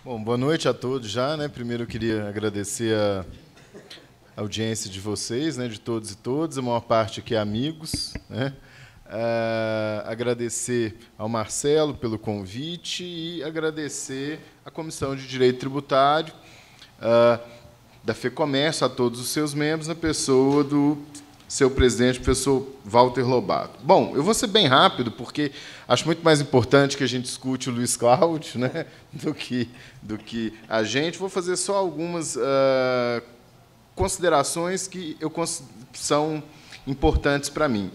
Bom, boa noite a todos já, né? Primeiro eu queria agradecer a audiência de vocês, né? De todos e todas, a maior parte aqui é amigos, né? Agradecer ao Marcelo pelo convite e agradecer à Comissão de Direito Tributário da FEComércio, a todos os seus membros, na pessoa do seu presidente, professor Walter Lobato. Bom, eu vou ser bem rápido, porque acho muito mais importante que a gente discute o Luiz Cláudio, né, do que a gente. Vou fazer só algumas considerações que são importantes para mim.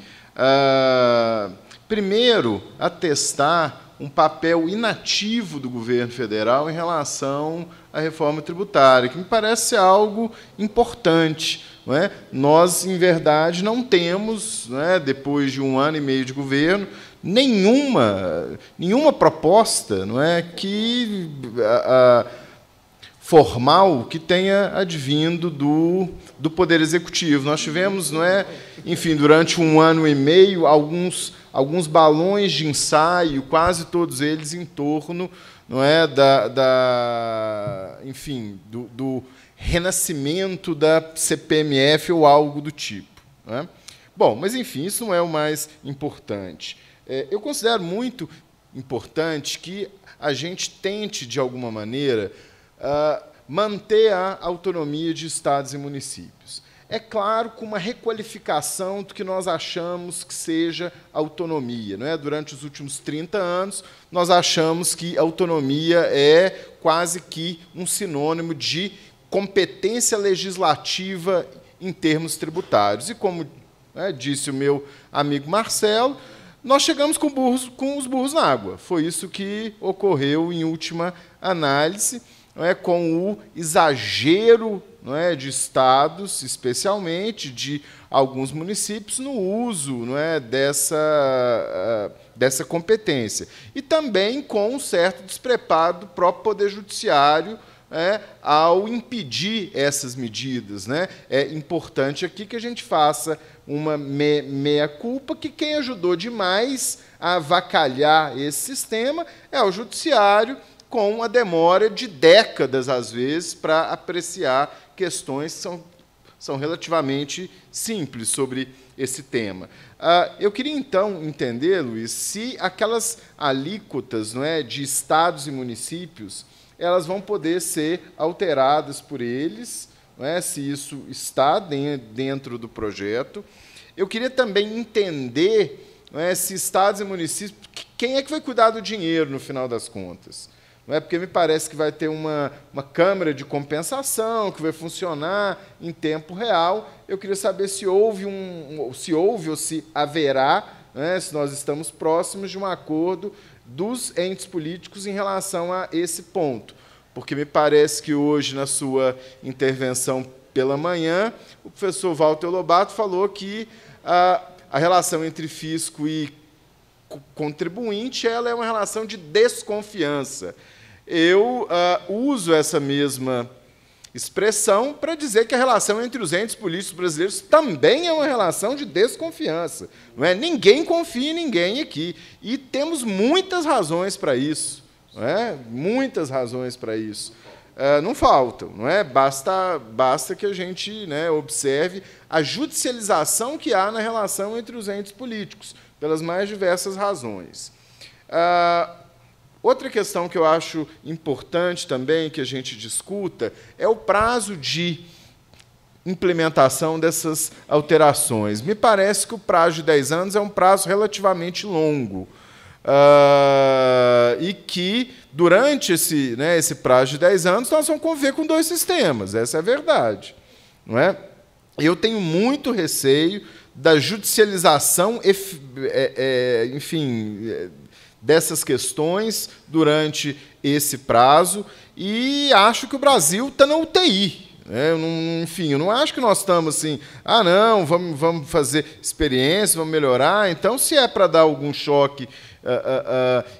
Primeiro, atestar um papel inativo do governo federal em relação à reforma tributária, que me parece ser algo importante. Não é? Nós, em verdade, não temos, não é, depois de 1 ano e meio de governo, nenhuma proposta, não é, formal que tenha advindo do Poder Executivo. Nós tivemos, não é, enfim, durante 1 ano e meio, alguns balões de ensaio, quase todos eles em torno, não é, enfim, do renascimento da CPMF ou algo do tipo. Não é? Bom, mas, enfim, isso não é o mais importante. Eu considero muito importante que a gente tente, de alguma maneira, manter a autonomia de estados e municípios. É claro, com uma requalificação do que nós achamos que seja autonomia. Não é? Durante os últimos 30 anos, nós achamos que autonomia é quase que um sinônimo de competência legislativa em termos tributários. E, como disse o meu amigo Marcelo, nós chegamos com os burros na água. Foi isso que ocorreu em última análise, não é, com o exagero, não é, de estados, especialmente de alguns municípios, no uso, não é, dessa competência. E também com um certo despreparo do próprio Poder Judiciário ao impedir essas medidas. Né? É importante aqui que a gente faça uma meia-culpa, que quem ajudou demais a avacalhar esse sistema é o Judiciário, com a demora de décadas, às vezes, para apreciar questões que são relativamente simples sobre esse tema. Eu queria, então, entender, Luiz, se aquelas alíquotas, não é, de estados e municípios elas vão poder ser alteradas por eles, não é, se isso está dentro do projeto. Eu queria também entender, não é, se estados e municípios, quem é que vai cuidar do dinheiro, no final das contas. Não é, porque me parece que vai ter uma câmara de compensação que vai funcionar em tempo real. Eu queria saber se houve ou se haverá, né, se nós estamos próximos de um acordo dos entes políticos em relação a esse ponto. Porque me parece que hoje, na sua intervenção pela manhã, o professor Walter Lobato falou que a relação entre fisco e contribuinte ela é uma relação de desconfiança. Eu uso essa mesma expressão para dizer que a relação entre os entes políticos brasileiros também é uma relação de desconfiança. Não é? Ninguém confia em ninguém aqui. E temos muitas razões para isso. Não é? Muitas razões para isso. Não faltam. Não é? Basta que a gente, né, observe a judicialização que há na relação entre os entes políticos, pelas mais diversas razões. Outra questão que eu acho importante também que a gente discuta é o prazo de implementação dessas alterações. Me parece que o prazo de 10 anos é um prazo relativamente longo. E que, durante esse prazo de 10 anos, nós vamos conviver com 2 sistemas. Essa é a verdade. Não é? Eu tenho muito receio da judicialização, enfim, dessas questões durante esse prazo, e acho que o Brasil está na UTI. Enfim, eu não acho que nós estamos assim, não, vamos fazer experiência, vamos melhorar. Então, se é para dar algum choque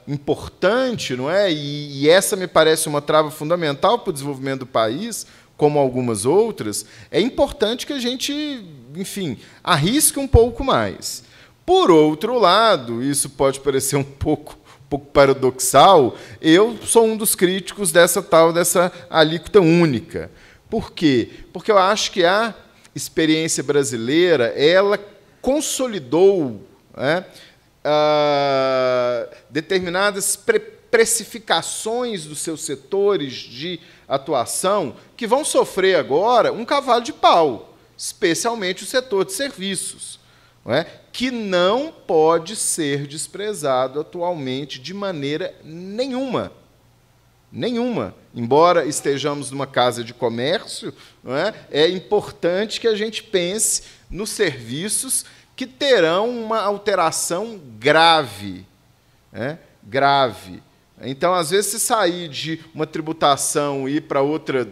importante, não é? E essa me parece uma trava fundamental para o desenvolvimento do país, como algumas outras, é importante que a gente, enfim, arrisque um pouco mais. Por outro lado, isso pode parecer um pouco pouco paradoxal, eu sou um dos críticos dessa alíquota única. Por quê? Porque eu acho que a experiência brasileira ela consolidou, né, determinadas precificações dos seus setores de atuação que vão sofrer agora um cavalo de pau, especialmente o setor de serviços, não é? Que não pode ser desprezado atualmente de maneira nenhuma. Nenhuma. Embora estejamos numa casa de comércio, não é? É importante que a gente pense nos serviços que terão uma alteração grave, né? Grave. Então, às vezes, se sair de uma tributação e ir para outra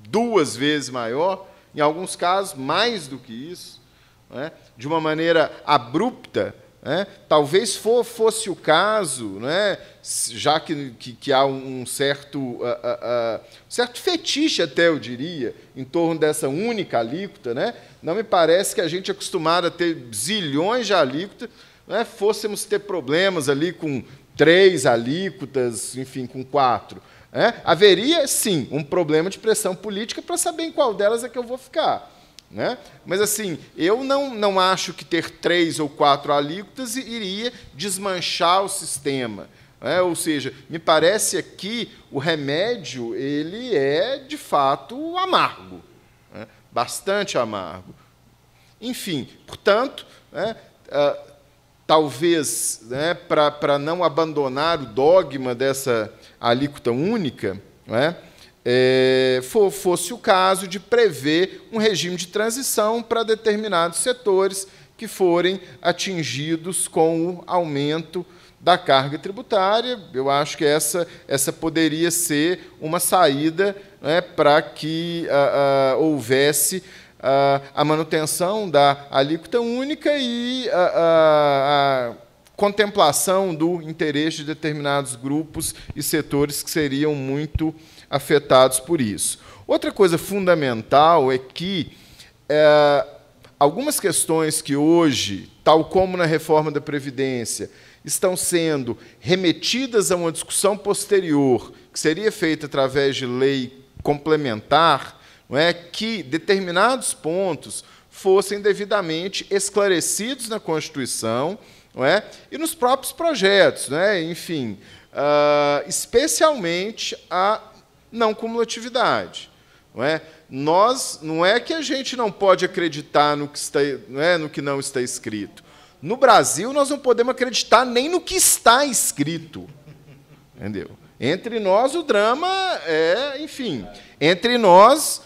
2 vezes maior, em alguns casos, mais do que isso, né? De uma maneira abrupta, né? Talvez fosse o caso, né? Já que há um certo fetiche, até eu diria, em torno dessa única alíquota, né? Não me parece que a gente, acostumado a ter zilhões de alíquotas, né? Fôssemos ter problemas ali com 3 alíquotas, enfim, com 4. Né? Haveria, sim, um problema de pressão política para saber em qual delas é que eu vou ficar. Né? Mas, assim, eu não acho que ter 3 ou 4 alíquotas iria desmanchar o sistema. Né? Ou seja, me parece aqui o remédio ele é, de fato, amargo. Né? Bastante amargo. Enfim, portanto, né, talvez, né, para não abandonar o dogma dessa alíquota única, né, fosse o caso de prever um regime de transição para determinados setores que forem atingidos com o aumento da carga tributária. Eu acho que essa poderia ser uma saída, né, para que houvesse a manutenção da alíquota única e a contemplação do interesse de determinados grupos e setores que seriam muito afetados por isso. Outra coisa fundamental é que algumas questões que hoje, tal como na reforma da Previdência, estão sendo remetidas a uma discussão posterior, que seria feita através de lei complementar, não é, que determinados pontos fossem devidamente esclarecidos na Constituição, não é, e nos próprios projetos, não é, enfim, especialmente a não cumulatividade. Não é? Não é que a gente não pode acreditar no que, no que não está escrito. No Brasil, nós não podemos acreditar nem no que está escrito. Entendeu? Entre nós, o drama é, enfim, entre nós,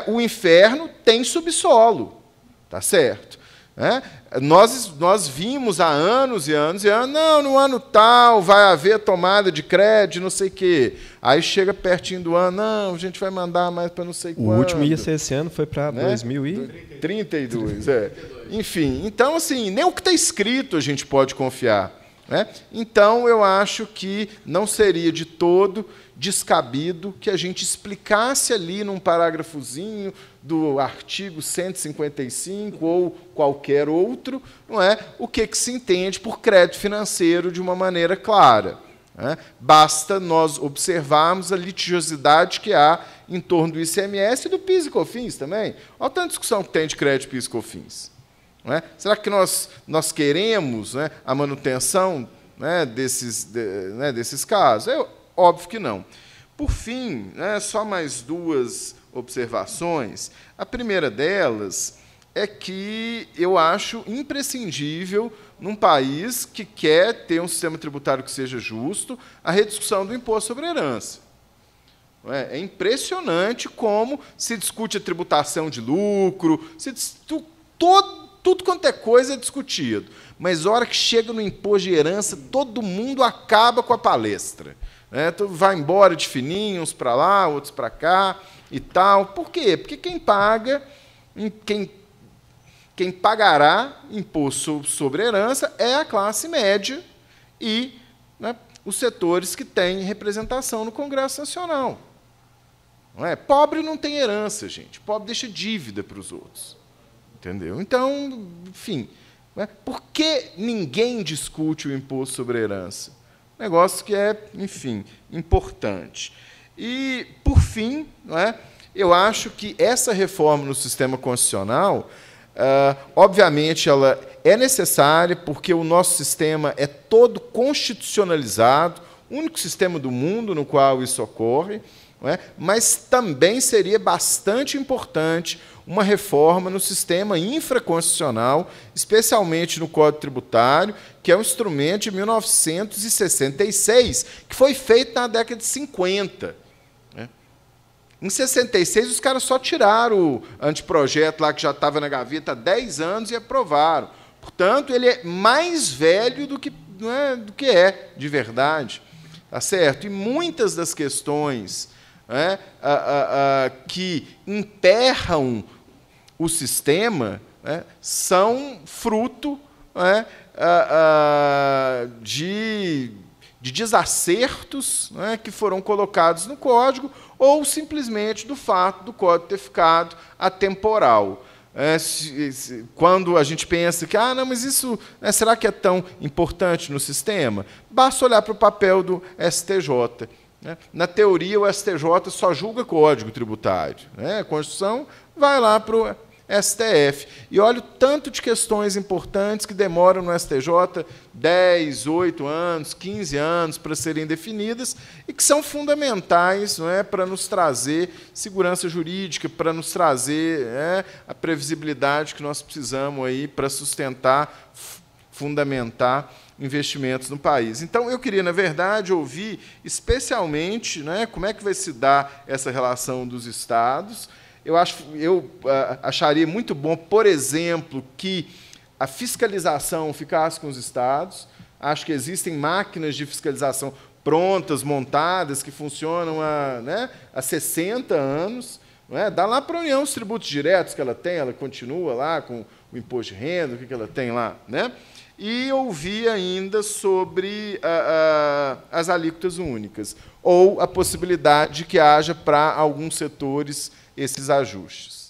o inferno tem subsolo, tá certo? Nós vimos há anos e anos e anos, não, no ano tal vai haver tomada de crédito, não sei o quê. Aí chega pertinho do ano, não, a gente vai mandar mais para não sei quando. O último ia ser esse ano, foi para 2032. Enfim, então, assim, nem o que está escrito a gente pode confiar. Né? Então, eu acho que não seria de todo descabido que a gente explicasse ali num parágrafozinho do artigo 155 ou qualquer outro, não é, o que se entende por crédito financeiro de uma maneira clara. Né? Basta nós observarmos a litigiosidade que há em torno do ICMS e do PIS e COFINS também. Olha a tanta discussão que tem de crédito PIS e COFINS. Não é? Será que nós queremos, né, a manutenção, né, desses casos? Óbvio que não. Por fim, né, só mais 2 observações. A primeira delas é que eu acho imprescindível, num país que quer ter um sistema tributário que seja justo, a rediscussão do imposto sobre herança. É impressionante como se discute a tributação de lucro, tudo quanto é coisa é discutido. Mas, a hora que chega no imposto de herança, todo mundo acaba com a palestra. Então, vai embora de fininho, uns para lá, outros para cá e tal. Por quê? Porque quem pagará imposto sobre herança é a classe média e, né, os setores que têm representação no Congresso Nacional. Não é? Pobre não tem herança, gente. Pobre deixa dívida para os outros. Entendeu? Então, enfim, por que ninguém discute o imposto sobre a herança? negócio que é, enfim, importante. E, por fim, não é, eu acho que essa reforma no sistema constitucional, obviamente, ela é necessária, porque o nosso sistema é todo constitucionalizado, o único sistema do mundo no qual isso ocorre, não é? Mas também seria bastante importante uma reforma no sistema infraconstitucional, especialmente no Código Tributário, que é um instrumento de 1966, que foi feito na década de 50. Né? Em 66, os caras só tiraram o anteprojeto lá que já estava na gaveta há 10 anos e aprovaram. Portanto, ele é mais velho do que, não é, do que é de verdade. Tá certo? E muitas das questões que emperram o sistema são fruto de desacertos que foram colocados no código ou simplesmente do fato do código ter ficado atemporal. Quando a gente pensa que não, mas isso será que é tão importante no sistema? Basta olhar para o papel do STJ. Na teoria, o STJ só julga código tributário. A Constituição vai lá para o STF. E olha o tanto de questões importantes que demoram no STJ 10, 8 anos, 15 anos para serem definidas e que são fundamentais, para nos trazer segurança jurídica, para nos trazer a previsibilidade que nós precisamos aí para sustentar, fundamentar investimentos no país. Então, eu queria, na verdade, ouvir especialmente como é que vai se dar essa relação dos estados. Eu acharia muito bom, por exemplo, que a fiscalização ficasse com os estados. Acho que existem máquinas de fiscalização prontas, montadas, que funcionam há 60 anos. Dá lá para a União os tributos diretos que ela tem, ela continua lá com o imposto de renda, o que ela tem lá. E ouvir ainda sobre as alíquotas únicas, ou a possibilidade de que haja, para alguns setores, esses ajustes.